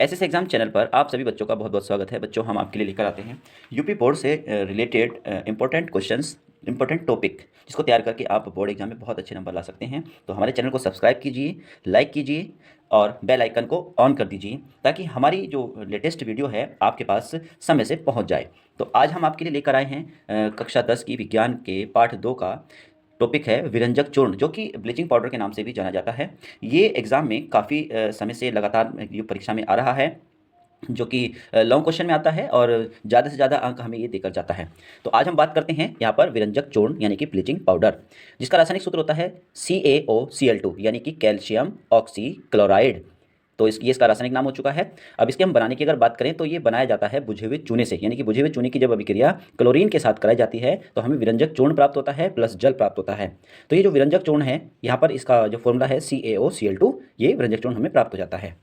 SS exam channel पर आप सभी बच्चों का बहुत बहुत स्वागत है। बच्चों, हम आपके लिए लेकर आते हैं यूपी बोर्ड से related important questions, important topic, जिसको तैयार करके आप बोर्ड एग्जाम में बहुत अच्छे नंबर ला सकते हैं। तो हमारे चैनल को सब्सक्राइब कीजिए, लाइक कीजिए और बेल आइकन को ऑन कर दीजिए ताकि हमारी जो लेटेस्ट वीडियो है आपके पास समय से पहुंच जाए। तो आज हम आपके लिए लेकर आए हैं कक्षा 10 की विज्ञान के पाठ 2 का टॉपिक है विरंजक चूर्ण, जो कि ब्लीचिंग पाउडर के नाम से भी जाना जाता है। ये एग्ज़ाम में काफ़ी समय से लगातार ये परीक्षा में आ रहा है, जो कि लॉन्ग क्वेश्चन में आता है और ज़्यादा से ज़्यादा अंक हमें ये देकर जाता है। तो आज हम बात करते हैं यहाँ पर विरंजक चूर्ण यानी कि ब्लीचिंग पाउडर, जिसका रासायनिक सूत्र होता है CaOCl2 यानी कि कैल्शियम ऑक्सी क्लोराइड। तो ये इसका रासायनिक नाम हो चुका है। अब इसके हम बनाने की अगर बात करें तो ये बनाया जाता है बुझे हुए चूने से, यानी कि बुझे हुए चूने की जब अभिक्रिया क्लोरीन के साथ कराई जाती है तो हमें विरंजक चूर्ण प्राप्त होता है प्लस जल प्राप्त होता है। तो ये जो विरंजक चूर्ण है, यहाँ पर इसका जो फॉर्मूला है CaOCl2, ये विरंजक चूर्ण हमें प्राप्त हो जाता है।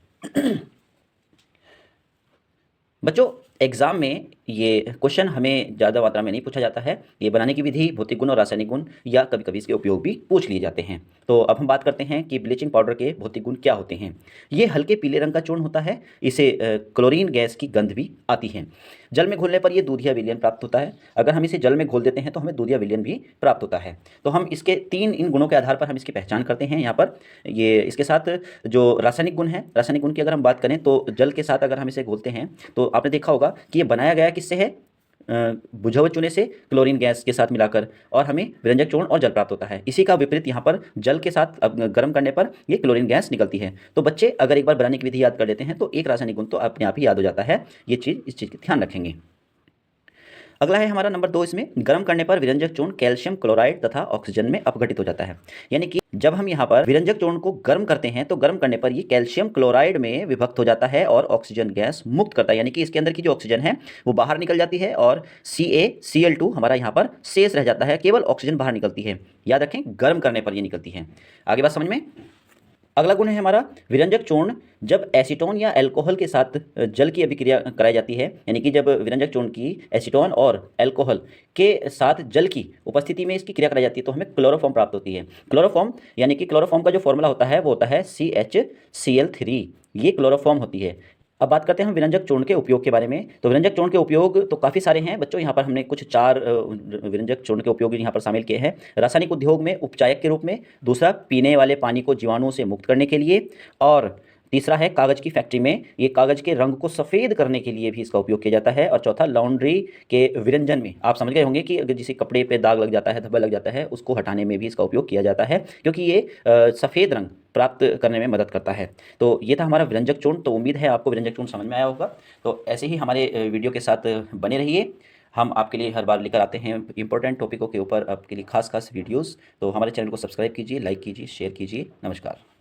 बच्चों, एग्जाम में ये क्वेश्चन हमें ज़्यादा मात्रा में नहीं पूछा जाता है। ये बनाने की विधि, भौतिक गुण और रासायनिक गुण या कभी कभी इसके उपयोग भी पूछ लिए जाते हैं। तो अब हम बात करते हैं कि ब्लीचिंग पाउडर के भौतिक गुण क्या होते हैं। ये हल्के पीले रंग का चूर्ण होता है। इसे क्लोरीन गैस की गंध भी आती है। जल में घोलने पर ये दूधिया विलयन प्राप्त होता है। अगर हम इसे जल में घोल देते हैं तो हमें दूधिया विलयन भी प्राप्त होता है। तो हम इसके इन गुणों के आधार पर हम इसकी पहचान करते हैं। यहाँ पर ये इसके साथ जो रासायनिक गुण है, रासायनिक गुण की अगर हम बात करें तो जल के साथ अगर हम इसे घोलते हैं तो आपने देखा होगा कि ये बनाया गया किससे है, बुझे हुए चूने से क्लोरीन गैस के साथ मिलाकर, और हमें विरंजक चूर्ण और जल प्राप्त होता है। इसी का विपरीत यहाँ पर जल के साथ अब गर्म करने पर ये क्लोरीन गैस निकलती है। तो बच्चे अगर एक बार बनाने की विधि याद कर लेते हैं तो एक रासायनिक गुण तो अपने आप ही याद हो जाता है। ये चीज़, इस चीज़ का ध्यान रखेंगे। अगला है हमारा नंबर 2, इसमें गर्म करने पर विरंजक चूर्ण कैल्शियम क्लोराइड तथा ऑक्सीजन में अपघटित हो जाता है। यानी कि जब हम यहाँ पर विरंजक चूर्ण को गर्म करते हैं तो गर्म करने पर ये कैल्शियम क्लोराइड में विभक्त हो जाता है और ऑक्सीजन गैस मुक्त करता है। यानी कि इसके अंदर की जो ऑक्सीजन है वो बाहर निकल जाती है और CaCl2 हमारा यहाँ पर शेष रह जाता है, केवल ऑक्सीजन बाहर निकलती है। याद रखें, गर्म करने पर ये निकलती है। आगे बात समझ में। अगला गुण है हमारा विरंजक चूर्ण जब एसीटोन या अल्कोहल के साथ जल की अभिक्रिया कराई जाती है। यानी कि जब विरंजक चूर्ण की एसीटोन और अल्कोहल के साथ जल की उपस्थिति में इसकी क्रिया कराई जाती है तो हमें क्लोरोफॉर्म प्राप्त होती है। क्लोरोफॉर्म यानी कि क्लोरोफॉर्म का जो फॉर्मूला होता है वो होता है CHCl3। ये क्लोरोफॉर्म होती है। अब बात करते हैं हम विरंजक चूर्ण के उपयोग के बारे में। तो विरंजक चूर्ण के उपयोग तो काफ़ी सारे हैं बच्चों। यहाँ पर हमने कुछ 4 विरंजक चूर्ण के उपयोग यहाँ पर शामिल किए हैं। रासायनिक उद्योग में उपचायक के रूप में, दूसरा पीने वाले पानी को जीवाणुओं से मुक्त करने के लिए, और तीसरा है कागज़ की फैक्ट्री में ये कागज़ के रंग को सफ़ेद करने के लिए भी इसका उपयोग किया जाता है, और चौथा लॉन्ड्री के विरंजन में। आप समझ गए होंगे कि अगर जिसे कपड़े पे दाग लग जाता है, धब्बा लग जाता है, उसको हटाने में भी इसका उपयोग किया जाता है, क्योंकि ये सफ़ेद रंग प्राप्त करने में मदद करता है। तो ये था हमारा विरंजक चूर्ण। तो उम्मीद है आपको विरंजक चूर्ण समझ में आया होगा। तो ऐसे ही हमारे वीडियो के साथ बने रहिए। हम आपके लिए हर बार लेकर आते हैं इंपॉर्टेंट टॉपिकों के ऊपर आपके लिए खास वीडियोज़। तो हमारे चैनल को सब्सक्राइब कीजिए, लाइक कीजिए, शेयर कीजिए। नमस्कार।